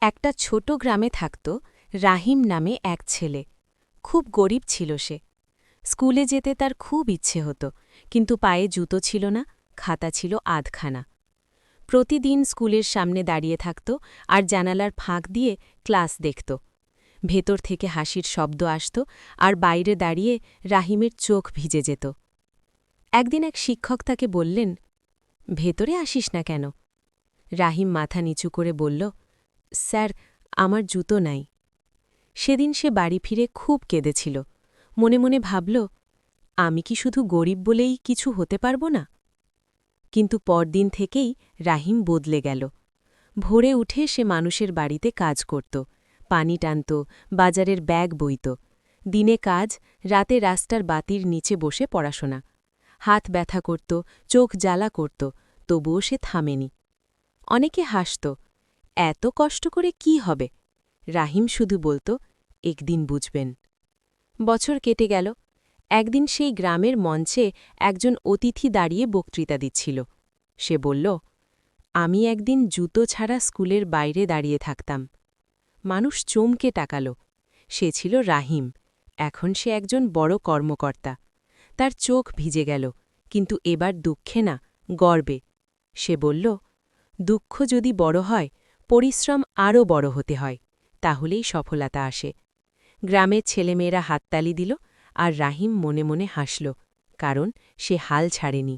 একটা ছোট গ্রামে থাকত রাহিম নামে এক ছেলে। খুব গরিব ছিল সে। স্কুলে যেতে তার খুব ইচ্ছে হতো, কিন্তু পায়ে জুতো ছিল না, খাতা ছিল আধখানা। প্রতিদিন স্কুলের সামনে দাঁড়িয়ে থাকত আর জানালার ফাঁক দিয়ে ক্লাস দেখত। ভেতর থেকে হাসির শব্দ আসত, আর বাইরে দাঁড়িয়ে রাহিমের চোখ ভিজে যেত। একদিন এক শিক্ষক তাকে বললেন, ভেতরে আসিস না কেন? রাহিম মাথা নিচু করে বলল, স্যার, আমার জুতো নাই। সেদিন সে বাড়ি ফিরে খুব কেঁদেছিল। মনে মনে ভাবল, আমি কি শুধু গরিব বলেই কিছু হতে পারব না? কিন্তু পরদিন থেকেই রাহিম বদলে গেল। ভোরে উঠে সে মানুষের বাড়িতে কাজ করত, পানি টানত, বাজারের ব্যাগ বইত। দিনে কাজ, রাতে রাস্তার বাতির নিচে বসে পড়াশোনা। হাত ব্যথা করত, চোখ জ্বালা করত, তবুও সে থামেনি। অনেকে হাসত, এত কষ্ট করে কি হবে? রাহিম শুধু বলত, একদিন বুঝবেন। বছর কেটে গেল। একদিন সেই গ্রামের মঞ্চে একজন অতিথি দাঁড়িয়ে বক্তৃতা দিচ্ছিল। সে বলল, আমি একদিন জুতো ছাড়া স্কুলের বাইরে দাঁড়িয়ে থাকতাম। মানুষ চমকে তাকাল। সে ছিল রাহিম। এখন সে একজন বড় কর্মকর্তা। তার চোখ ভিজে গেল, কিন্তু এবার দুঃখে না, গর্বে। সে বলল, দুঃখ যদি বড় হয়, পরিশ্রম আরও বড় হতে হয়, তাহলেই সফলতা আসে। গ্রামের ছেলেমেয়েরা হাততালি দিল, আর রাহিম মনে মনে হাসল, কারণ সে হাল ছাড়েনি।